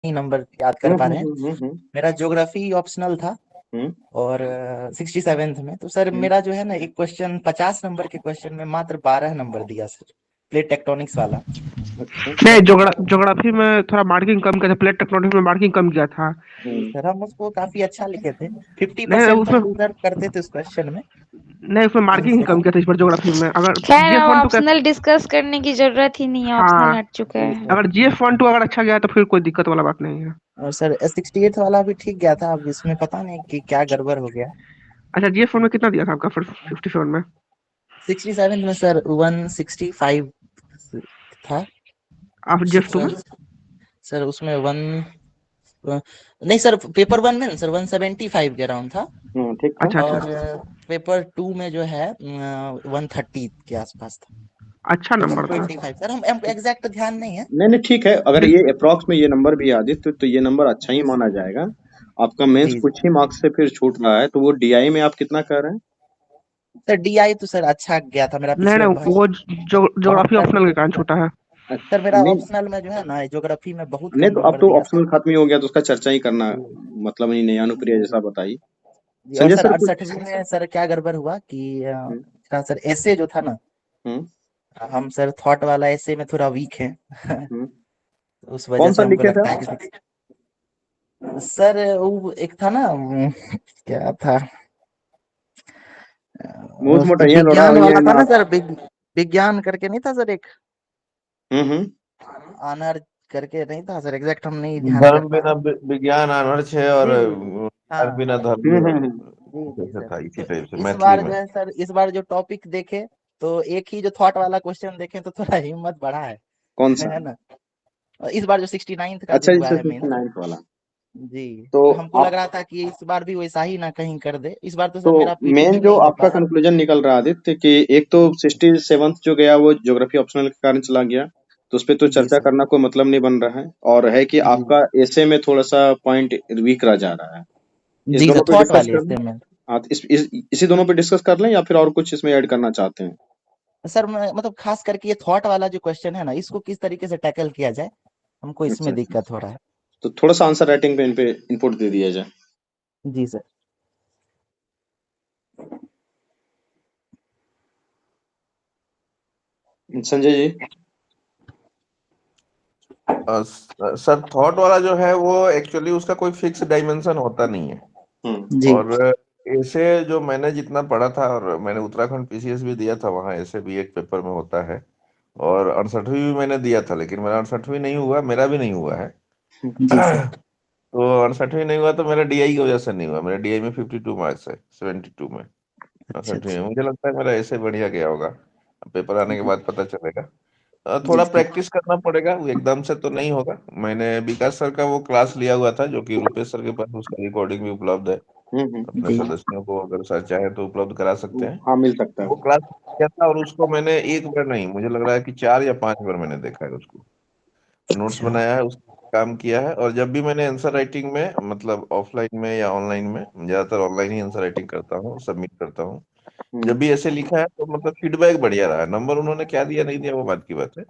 ही number याद कर पा रहे हैं। हम्म। मेरा ज्योग्राफी ऑप्शनल था हम्म। और 67th में। तो सर हम्म। मेरा जो है ना, एक क्वेश्चन 50 नंबर के क्वेश्चन में मात्र 12 नंबर दिया सर, प्लेट टेक्टोनिक्स वाला। अच्छा। नहीं, ज्योग्राफी में थोड़ा मार्किंग कम किया था, प्लेट टेक्टोनिक्स में मार्किंग कम किया था। सर हम उसको काफी अच्छा लिखे थे, फिफ्टी नहीं परसेंट उसमें तक डिजर्व करते थे उस क्वेश्चन में। नहीं उसमें लेकिन मार्किंग ही कम सर, किया था इस बार ज्योग्राफी में। अगर खैर जीएफ अब वन टू का, ऑप्शनल डिस्कस करने की जरूरत ही नहीं है, ऑप्शनल हाँ, हट चुका जी है। सर। अगर जीएफ वन टू अगर अच्छा गया तो फिर कोई दिक्कत वाला बात नहीं है। और सर 68 वाला भी ठीक गया था, अब इसमें पता नहीं कि क्या गड़बड़ हो गया। अच्छा, जीएफ वन में कितना दिया था आपका फिर 57 में? 67 में सर 165 था। आप जीएफ टू में? सर उसमें वन, नहीं सर, पेपर वन में ना सर 175 के अराउंड था। ठीक था। अच्छा अच्छा, और पेपर टू में जो है 130 के आसपास था। अच्छा नंबर था। 125 सर, हम एग्जैक्ट ध्यान नहीं है। नहीं नहीं, ठीक है, अगर ये अप्रॉक्स में ये नंबर भी याद है तो ये नंबर अच्छा ही माना जाएगा। आपका मेंस जी कुछ ही मार्क्स से फिर छूट रहा है, तो वो डीआई में आप कितना कर रहे हैं? सर, डीआई तो सर अच्छा गया था मेरा नहीं पिछले नहीं, वो ज्योग्राफी 72। ऑप्शनल के कारण छूटा है। सर मेरा नहीं ऑप्शनल में जो है ना, ज्योग्राफी में बहुत नहीं, कम तो अब नंबर तो दिया सर। ऑप्शनल खत्म ही हो गया, तो उसका चर्चा ही करना जी मतलब ही नहीं। अनुप्रिया जैसा बताइए। जी। और संजय सर सर कुछ। 68वीं में सर क्या गड़बड़ हुआ कि हम्म। सर ऐसे जो था ना, हम्म। हम सर थॉट वाला ऐसे में थोड़ा वीक हैं। हम्म। उस वजह कौन सा से हमको लिखे थे लगता है आप? कि सर वो एक था ना, क्या था, मुंह से मोटाइयां लौड़ा विज्ञान हुई वाला है था ना ना आप? सर, विज्ञान करके नहीं था सर एक, हम्म। आनर करके नहीं था सर, एग्जैक्ट हम नहीं ध्यान कर धर्म पा बिना रहे। विज्ञान अनर्थ है, और जी जी जी। ज्ञान हाँ बिना धर्म हम्म। जी जी कैसे सर। था, इसी तो टाइप से इस मैथिली बार में। जो है सर, इस बार जो टॉपिक देखे तो एक ही जो थॉट वाला क्वेश्चन देखे तो थोड़ा हिम्मत बढ़ा कौन सा? है ना। और इस बार जो 69th का जो अच्छा, हुआ जैसे है मेन, 59th वाला। जी, तो तो हमको लग आप, रहा था कि इस बार भी वैसा ही ना कहीं कर दे। इस बार तो तो सर मेरा पीटी मेन भी जो नहीं हो आपका पाया। कंक्लूजन निकल रहा है आदित्य, कि एक तो 67th जो गया वो ज्योग्राफी ऑप्शनल के कारण चला गया, तो उस पर तो जी चर्चा सर। करना कोई मतलब नहीं बन रहा है। और है कि जी आपका ऐसे में थोड़ा सा पॉइंट वीक रह जा रहा है। इस जी सर, दोनों पे थॉट डिस्कस वाले कर लें। इससे में। हाँ, तो इसी दोनों पे डिस्कस कर लें, या फिर और कुछ इसमें ऐड करना चाहते हैं? सर मतलब खास करके ये थॉट वाला जो क्वेश्चन है ना, इसको किस तरीके से टैकल किया जाए, हमको अच्छा इसमें अच्छा। दिक्कत हो रहा है। तो थोड़ा सा आंसर राइटिंग पे इन पे इनपुट दे दिया जाए। जी sir. Sanjay ji. Sir thought वाला जो है वो एक्चुअली उसका कोई फिक्स डायमेंशन होता नहीं है। हम्म। जी और ऐसे जो मैंने जितना पढ़ा था, और मैंने उत्तराखंड पीसीएस भी दिया था, वहाँ ऐसे भी एक पेपर में होता है। और 68वीं भी मैंने दिया था, लेकिन मेरा 68वीं नहीं हुआ, मेरा भी नहीं हुआ है। जी सर। तो 68वीं नहीं हुआ तो मेरा डीआई की वजह से नहीं हुआ। मेरा डीआई में 52 मार्क्स है 72 में। अच्छा 68वीं अच्छा। में मुझे लगता है मेरा ऐसे बढ़िया गया होगा। अब पेपर आने के जी बाद पता चलेगा। जी थोड़ा सर। प्रैक्टिस करना पड़ेगा, वो एकदम से तो नहीं होगा। मैंने विकास सर का वो क्लास लिया हुआ था, जो कि रुपेश सर के पास उसका रिकॉर्डिंग भी उपलब्ध है। अपने जी सदस्यों को अगर सर चाहे तो उपलब्ध करा सकते हैं। हाँ, मिल सकता है वो वो। क्लास किया था, और उसको मैंने एक बार नहीं, मुझे लग रहा है कि 4 या 5 बार मैंने देखा है उसको। नोट्स अच्छा। बनाया है, उस काम किया है। और जब भी मैंने आंसर राइटिंग में, मतलब ऑफलाइन में या ऑनलाइन में, ज्यादातर ऑनलाइन ही आंसर राइटिंग करता हूँ, सबमिट करता हूँ। हम्म। जब भी ऐसे लिखा है तो मतलब फीडबैक बढ़िया रहा है। नंबर उन्होंने क्या दिया नहीं दिया वो बात की बात है,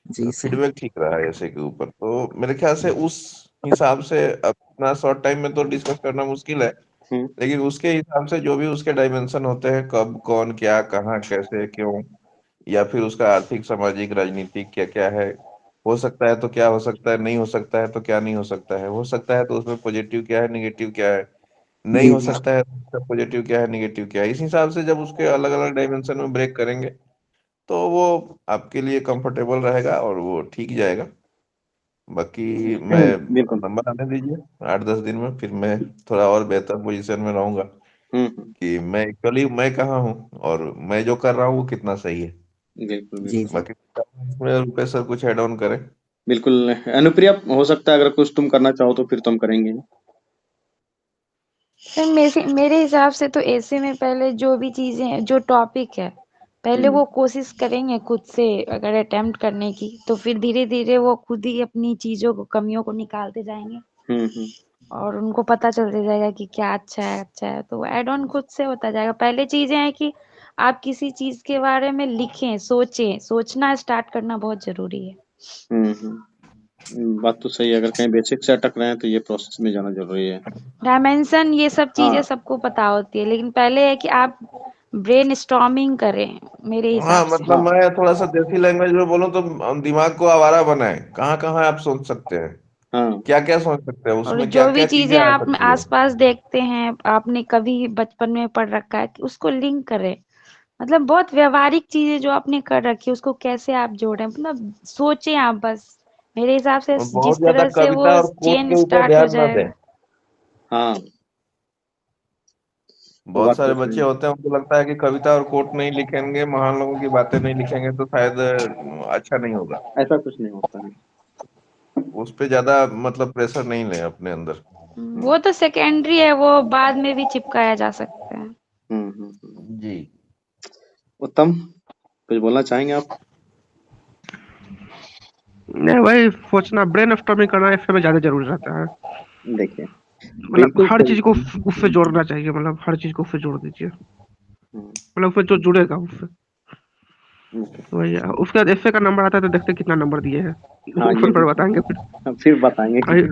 जी सर। फीडबैक ठीक रहा है ऐसे के ऊपर। तो मेरे ख्याल से उस हिसाब से, अपना शॉर्ट टाइम में तो डिस्कस करना मुश्किल है, हम्म। लेकिन उसके हिसाब से जो भी उसके डायमेंशन होते हैं, कब कौन क्या कहाँ कैसे क्यों, या फिर उसका आर्थिक सामाजिक राजनीतिक क्या क्या है, हो सकता है तो क्या हो सकता है, नहीं हो सकता है तो क्या नहीं हो सकता है, हो सकता है तो उसमें पॉजिटिव क्या है, निगेटिव क्या है, नहीं जी हो जी। सकता है तो उसका पॉजिटिव क्या है, निगेटिव क्या है। इस हिसाब से जब उसके अलग अलग डायमेंशन में ब्रेक करेंगे तो वो आपके लिए कंफर्टेबल रहेगा और वो ठीक जाएगा। बाकी मैं, बिल्कुल। नंबर आने दीजिए 8-10 दिन में, फिर मैं थोड़ा और बेहतर पोजीशन में रहूंगा हम्म। कि मैं एक्चुअली मैं कहाँ हूँ और मैं जो कर रहा हूँ वो कितना सही है। बिल्कुल जी बिल्कुल। जी। बाकी इसमें रुपेश सर कुछ ऐड ऑन करें। बिल्कुल अनुप्रिया, हो सकता है अगर कुछ तुम करना चाहो तो फिर तुम करेंगे। सर मेरे हिसाब से तो ऐसे में पहले जो भी चीजें हैं, जो टॉपिक है, पहले हम्म। वो कोशिश करेंगे खुद से अगर अटेम्प्ट करने की, तो फिर धीरे धीरे वो खुद ही अपनी चीजों को, कमियों को निकालते जाएंगे हम्म। और उनको पता चलते जाएगा कि क्या अच्छा है, तो ऐड ऑन खुद से होता जाएगा। पहले चीजें हैं कि आप किसी चीज के बारे में लिखें, सोचें, सोचना स्टार्ट करना बहुत जरूरी है। हम्म। बात तो सही है, अगर कहीं बेसिक से अटक रहे हैं तो ये प्रोसेस में जाना जरूरी है। डायमेंशन ये सब चीजें हाँ सबको पता होती है, लेकिन पहले है कि आप ब्रेन स्टॉर्मिंग करें मेरे हाँ, हिसाब से। मतलब हाँ मैं थोड़ा सा देसी लैंग्वेज में बोलूँ तो दिमाग को आवारा बनाए, कहाँ कहाँ आप सोच सकते हैं, हाँ क्या क्या सोच सकते हैं, और उसमें क्या जो भी क्या चीजें चीजें आ आप सकती है। आसपास देखते हैं, आपने कभी बचपन में पढ़ रखा है, कि उसको लिंक करें। मतलब बहुत व्यवहारिक चीजें जो आपने कर रखी है, उसको कैसे आप जोड़ें, मतलब सोचें आप बस। मेरे हिसाब से और बहुत जिस ज्यादा तरह से कविता वो और कोट चेन के ऊपर स्टार्ट हो ध्यान ना दें। जाएगा। हाँ, वो बहुत बात तो सारे सही बच्चे है। होते हैं, उनको लगता है कि कविता और कोट नहीं लिखेंगे, महान लोगों की बातें नहीं लिखेंगे तो शायद अच्छा नहीं होगा। ऐसा कुछ नहीं होता है। उस पे ज्यादा मतलब प्रेशर नहीं लें अपने अंदर। वो तो सेकेंडरी है, वो बाद में भी चिपकाया जा सकता है। हम्म। जी। उत्तम, कुछ बोलना चाहेंगे आप? नहीं, वही सोचना, ब्रेन स्टॉर्मिंग करना इसमें में ज्यादा जरूरी रहता है। देखिए, मतलब बिल्कुल हर सही। चीज को उससे जोड़ना चाहिए, मतलब हर चीज को उससे जोड़ दीजिए, हम्म, मतलब उससे जो जुड़ेगा उससे। ओके। वही है। उसके बाद ऐसे का नंबर आता है तो देखते हैं कितना नंबर दिए हैं। हाँ ये ऊपर पर बताएंगे फिर। फिर बताएंगे अभी कि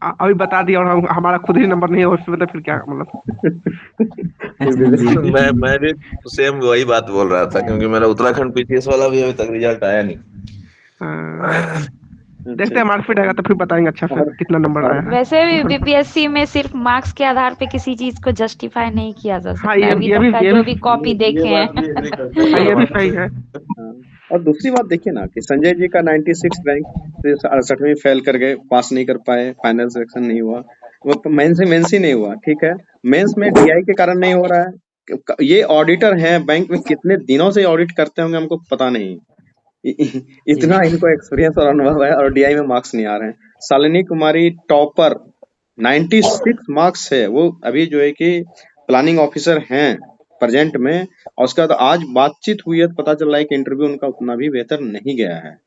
अभी बता दिया और हमारा खुद ही नंबर नहीं है उसमें, तो फिर क्या मतलब। जी मैं भी सेम वही बात बोल रहा था, क्योंकि मेरा उत्तराखंड पीसीएस वाला भी अभी तक रिजल्ट आया नहीं। हाँ, अच्छा। देखते हैं मार्कशीट आएगा तो फिर बताएंगे अच्छा से और कितना नंबर और आया है। वैसे भी कंफर्म। बीपीएससी में सिर्फ मार्क्स के आधार पे किसी चीज को जस्टिफाई नहीं किया जा हाँ, सकता, अभी ये तक भी का ये जो भी भी कॉपी ये देखे बात हैं। भी एग्री करते हैं हाँ, ये हम भी सही आपसे। है। हाँ, और दूसरी बात देखिए ना कि संजय जी का 96 रैंक से 68वीं फेल कर गए, पास नहीं कर पाए, फाइनल सिलेक्शन नहीं हुआ, वो मेंस ही नहीं हुआ। ठीक है, मेंस में डीआई के कारण नहीं हो रहा है। ये ऑडिटर हैं बैंक में, कितने दिनों से ऑडिट करते होंगे हमको पता नहीं। जी इतना इनको एक्सपीरियंस और अनुभव है, और डीआई में मार्क्स नहीं आ रहे हैं। शालिनी कुमारी टॉपर, 96 मार्क्स है, वो अभी जो है कि प्लानिंग ऑफिसर हैं प्रेजेंट में। और उसके बाद आज बातचीत हुई है तो पता चल रहा है कि इंटरव्यू उनका उतना भी बेहतर नहीं गया है।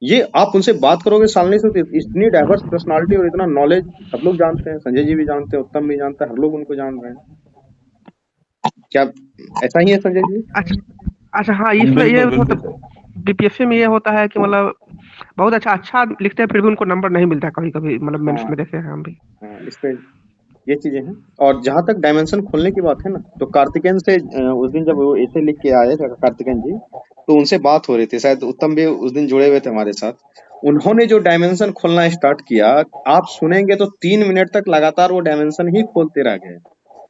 ये आप उनसे बात करोगे शालिनी से तो इतनी डाइवर्स पर्सनालिटी और इतना नॉलेज सब लोग जानते हैं, संजय जी भी जानते हैं, उत्तम भी जानते हैं, हर लोग उनको जान रहे हैं। क्या ऐसा ही है संजय जी? अच्छा अच्छा, हाँ, इसमें ये बिल्कुल होता, बिल्कुल सर। बीपीएससी में ये होता है कि मतलब बहुत अच्छा अच्छा लिखते हैं फिर भी उनको नंबर नहीं मिलता कभी कभी, मतलब मेंस हाँ में देखे हैं हम भी। हाँ, इस पे ये चीजें हैं। और जहां तक डायमेंशन खोलने की बात है ना, तो कार्तिकेयन से उस दिन जब वो ऐसे लिख के आए थे कार्तिकेयन जी, तो उनसे बात हो रही थी, शायद उत्तम भी उस दिन जुड़े हुए थे हमारे साथ। उन्होंने जो डायमेंशन खोलना स्टार्ट किया, आप सुनेंगे तो 3 मिनट तक लगातार वो डायमेंशन ही खोलते रह गए।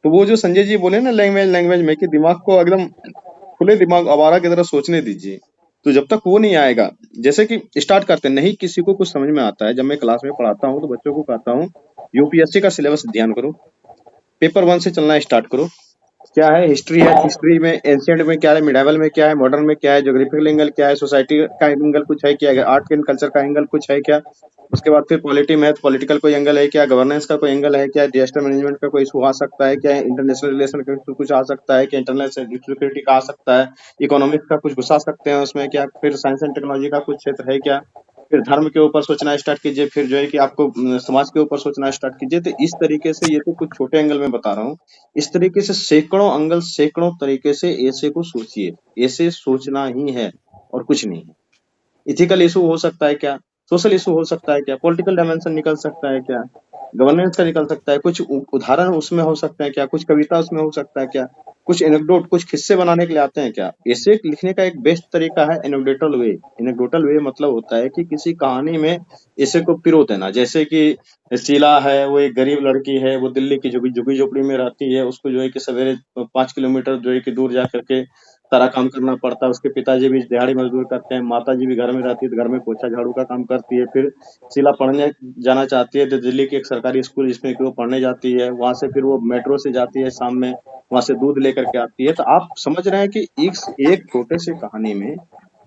तो वो जो संजय जी बोले ना लैंग्वेज लैंग्वेज में कि दिमाग को एकदम खुले दिमाग आवारा की तरह सोचने दीजिए, तो जब तक वो नहीं आएगा, जैसे कि स्टार्ट करते हैं, नहीं किसी को कुछ समझ में आता है, जब मैं क्लास में पढ़ाता हूँ तो बच्चों को कहता हूँ यूपीएससी का सिलेबस ध्यान करो, पेपर 1 से चलना स्टार्ट करो। क्या है हिस्ट्री, है हिस्ट्री में एंशियंट में क्या है, मिडाइवल में क्या है, मॉडर्न में क्या है, ज्योग्राफिकल एंगल क्या है, सोसाइटी का एंगल कुछ है क्या, आर्ट एंड कल्चर का एंगल कुछ है क्या। उसके बाद फिर पॉलिटी में पॉलिटिकल कोई एंगल है क्या, गवर्नेंस का कोई एंगल है क्या, डिजास्टर मैनेजमेंट का कोई इशू आ सकता है क्या, इंटरनेशनल रिलेशन का कुछ आ सकता है क्या, इंटरनल सिक्योरिटी का आ सकता है, इकोनॉमिक्स का कुछ घुसा सकते हैं उसमें क्या, फिर साइंस एंड टेक्नोलॉजी का कुछ क्षेत्र है क्या, फिर धर्म के ऊपर सोचना स्टार्ट कीजिए, फिर जो है कि आपको समाज के ऊपर सोचना स्टार्ट कीजिए। तो इस तरीके से, ये तो कुछ छोटे एंगल में बता रहा हूँ, इस तरीके से सैकड़ों एंगल सैकड़ों तरीके से ऐसे को सोचिए, ऐसे सोचना ही है और कुछ नहीं है। इथिकल इशू हो सकता है क्या, सोशल इशू हो सकता है क्या, पॉलिटिकल डायमेंशन निकल सकता है क्या, गवर्नेंस का निकल सकता है, कुछ उदाहरण उसमें हो सकते हैं क्या, कुछ कविता उसमें हो सकता है क्या, कुछ एनेक्डोट कुछ किस्से बनाने के लिए आते हैं क्या। ऐसे लिखने का एक बेस्ट तरीका है एनेक्डोटल वे। एनेक्डोटल वे मतलब होता है कि किसी कहानी में ऐसे को पिरो देना, जैसे कि शीला है, वो एक गरीब लड़की है, वो दिल्ली की झुग्गी झोपड़ी में रहती है, उसको जो है कि सवेरे 5 किलोमीटर जो है कि दूर जा करके सारा काम करना पड़ता है। उसके पिताजी भी दिहाड़ी मजदूर करते हैं, माता जी भी घर में रहती है तो घर में पोछा झाड़ू का काम करती है। फिर शीला पढ़ने जाना चाहती है तो दिल्ली के एक सरकारी स्कूल जिसमें कि वो पढ़ने जाती है, वहां से फिर वो मेट्रो से जाती है शाम में, वहां से दूध लेकर के आती है। तो आप समझ रहे हैं कि एक छोटे से कहानी में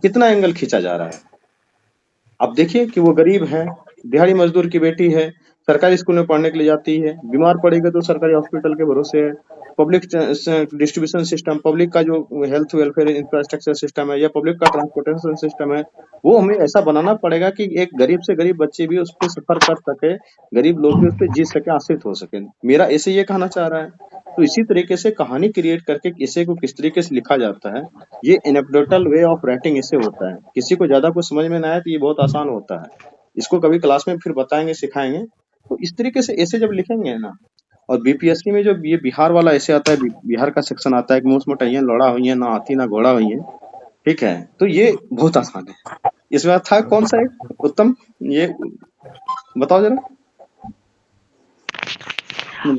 कितना एंगल खींचा जा रहा है। अब देखिए कि वो गरीब है, दिहाड़ी मजदूर की बेटी है, सरकारी स्कूल में पढ़ने के लिए जाती है, बीमार पड़ेगी तो सरकारी हॉस्पिटल के भरोसे है, पब्लिक डिस्ट्रीब्यूशन सिस्टम, पब्लिक का जो हेल्थ वेलफेयर इंफ्रास्ट्रक्चर सिस्टम है या पब्लिक का ट्रांसपोर्टेशन सिस्टम है, वो हमें ऐसा बनाना पड़ेगा कि एक गरीब से गरीब बच्चे भी उस पर सफर कर सके, गरीब लोग भी उस पर जी सके, आश्रित हो सके। मेरा ऐसे ये कहना चाह रहा है। तो इसी तरीके से कहानी क्रिएट करके इसे को किस तरीके से लिखा जाता है, ये एनेक्डोटल वे ऑफ राइटिंग इससे होता है। किसी को ज्यादा कुछ समझ में ना आए तो ये बहुत आसान होता है। इसको कभी क्लास में फिर बताएंगे, सिखाएंगे। तो इस तरीके से ऐसे जब लिखेंगे ना, और बीपीएससी में जो ये बिहार वाला ऐसे आता है, बिहार का सेक्शन आता है कि मुँह मोटैया लौड़ा हुई है, ना हाथी ना घोड़ा हुई है, ठीक है, तो ये बहुत आसान है। इसमें था कौन सा एक उत्तम, ये बताओ जरा।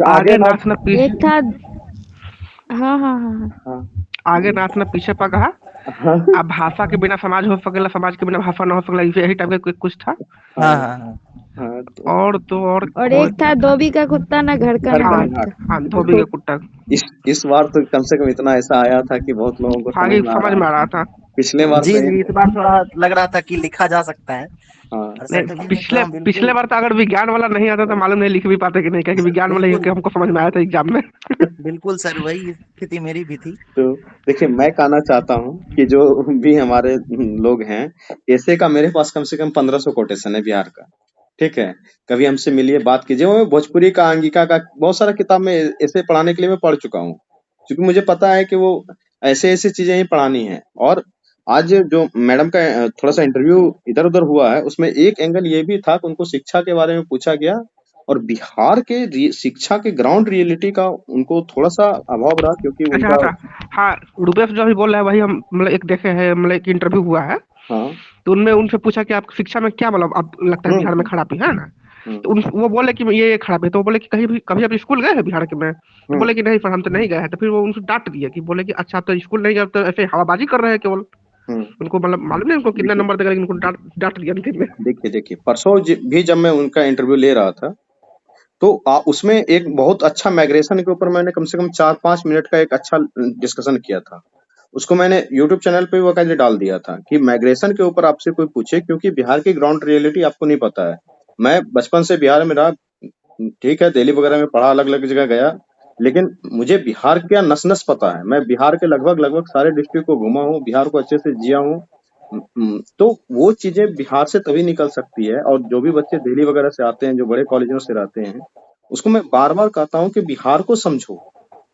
आगे नाथ न पीछे, एक था हाँ हाँ हाँ हाँ हाँ आगे नाथ न पीछे पगा, हाँ अब भाषा के बिना समाज हो सकेला, समाज के बिना भाषा न हो सकेला, यही टाइप का कुछ था। हाँ हाँ हाँ हाँ, तो और तो और और एक था धोबी का कुत्ता ना घर का घर ना का हाँ घाट घाट। का। हाँ, धोबी का कुत्ता। इस बार तो कम से कम इतना ऐसा आया था कि बहुत लोगों को समझ आगे में आ समझ रहा में आ है। रहा था। पिछले बार जी तो जी, इस बार थोड़ा लग रहा था कि लिखा जा सकता है, हाँ और नहीं, सर्टिफिकेट पिछले तो बिल्कुल पिछले बार तो अगर विज्ञान वाला नहीं आता तो मालूम नहीं लिख भी पाते कि नहीं, क्योंकि विज्ञान वाला ही बिल्कुल हमको समझ में आया था एग्जाम में। बिल्कुल सर, वही स्थिति मेरी भी थी। तो देखिए, मैं कहना चाहता हूँ कि जो भी हमारे लोग हैं, ऐसे का मेरे पास कम से कम 1500 कोटेशन है बिहार का, ठीक है। कभी हमसे मिलिए, बात कीजिए। मैं भोजपुरी का, अंगिका का बहुत सारा किताब में ऐसे पढ़ाने के लिए मैं पढ़ चुका हूँ, क्योंकि मुझे पता है कि वो ऐसे ऐसी चीजें ही पढ़ानी है। और आज जो मैडम का थोड़ा सा इंटरव्यू इधर उधर हुआ है, उसमें एक एंगल ये भी था कि उनको शिक्षा के बारे में पूछा गया, और बिहार के शिक्षा के ग्राउंड रियलिटी का उनको थोड़ा सा अभाव रहा, क्योंकि अच्छा उनका अच्छा, हाँ, रुपेश जो अभी बोल रहा है वही हम मतलब एक देखे हैं, मतलब एक इंटरव्यू हुआ है, हाँ तो उनमें उनसे पूछा कि आप शिक्षा में क्या मतलब अब लगता है बिहार में खराबी है ना, तो वो बोले कि ये खराब है, तो वो बोले कि कभी आप स्कूल गए हैं बिहार के में, तो बोले कि नहीं सर हम तो नहीं गए हैं, तो फिर वो उनको डांट दिया कि बोले कि अच्छा तो स्कूल नहीं गए तो ऐसे हवाबाजी कर रहे हैं केवल, उनको मतलब मालूम नहीं उनको कितना देखिए नंबर देगा, लेकिन उनको डांट डांट दिया अंतिम में। देखिए देखिए परसों भी जब मैं उनका इंटरव्यू ले रहा था, तो उसमें एक बहुत अच्छा माइग्रेशन के ऊपर मैंने कम से कम 4-5 मिनट का एक अच्छा डिस्कशन किया था। उसको मैंने यूट्यूब चैनल पे वकायदे डाल दिया था कि माइग्रेशन के ऊपर आपसे कोई पूछे, क्योंकि बिहार की ग्राउंड रियलिटी आपको नहीं पता है। मैं बचपन से बिहार में रहा, ठीक है, दिल्ली वगैरह में पढ़ा, अलग अलग जगह गया, लेकिन मुझे बिहार का नस नस पता है। मैं बिहार के लगभग लगभग सारे डिस्ट्रिक्ट को घूमा हूँ, बिहार को अच्छे से जिया हूँ। तो वो चीजें बिहार से तभी निकल सकती है। और जो भी बच्चे दिल्ली वगैरह से आते हैं, जो बड़े कॉलेजों से रहते हैं, उसको मैं बार बार कहता हूँ कि बिहार को समझो,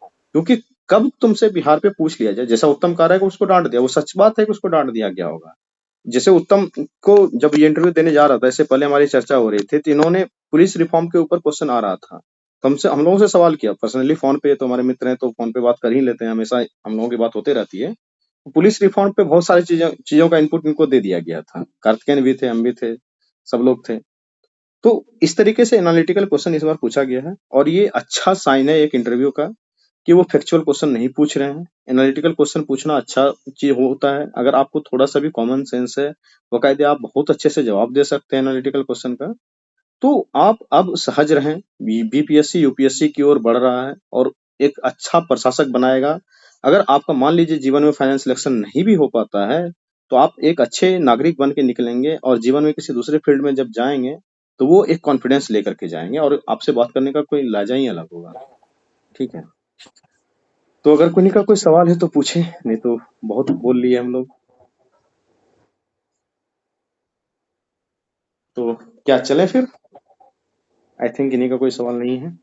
क्योंकि कब तुमसे बिहार पे पूछ लिया जाए, जैसा उत्तम कह रहा है कि उसको डांट दिया, वो सच बात है कि उसको डांट दिया गया होगा। जैसे उत्तम को जब ये इंटरव्यू देने जा रहा था, इससे पहले हमारी चर्चा हो रही थी, तो इन्होंने पुलिस रिफॉर्म के ऊपर क्वेश्चन आ रहा था, तो हम लोगों से सवाल किया पर्सनली, फोन पे, तो हमारे मित्र हैं तो फोन पे बात कर ही लेते हैं, हमेशा हम लोगों की बात होते रहती है। पुलिस रिफॉर्म पे बहुत सारी चीजों का इनपुट इनको दे दिया गया था, कार्तिकेयन भी थे, हम भी थे, सब लोग थे। तो इस तरीके से एनालिटिकल क्वेश्चन इस बार पूछा गया है, और ये अच्छा साइन है एक इंटरव्यू का कि वो फैक्चुअल क्वेश्चन नहीं पूछ रहे हैं। एनालिटिकल क्वेश्चन पूछना अच्छा चीज होता है, अगर आपको थोड़ा सा भी कॉमन सेंस है, बकायदे आप बहुत अच्छे से जवाब दे सकते हैं एनालिटिकल क्वेश्चन का, तो आप अब सहज रहें। बीपीएससी यूपीएससी की ओर बढ़ रहा है, और एक अच्छा प्रशासक बनाएगा। अगर आपका मान लीजिए जीवन में फाइनेंस सिलेक्शन नहीं भी हो पाता है, तो आप एक अच्छे नागरिक बन के निकलेंगे, और जीवन में किसी दूसरे फील्ड में जब जाएंगे, तो वो एक कॉन्फिडेंस लेकर के जाएंगे, और आपसे बात करने का कोई लहजा ही अलग होगा। ठीक है, तो अगर कोई का कोई सवाल है तो पूछे, नहीं तो बहुत बोल लिए हम लोग। तो क्या चले फिर? आई थिंक इन्हीं का कोई सवाल नहीं है।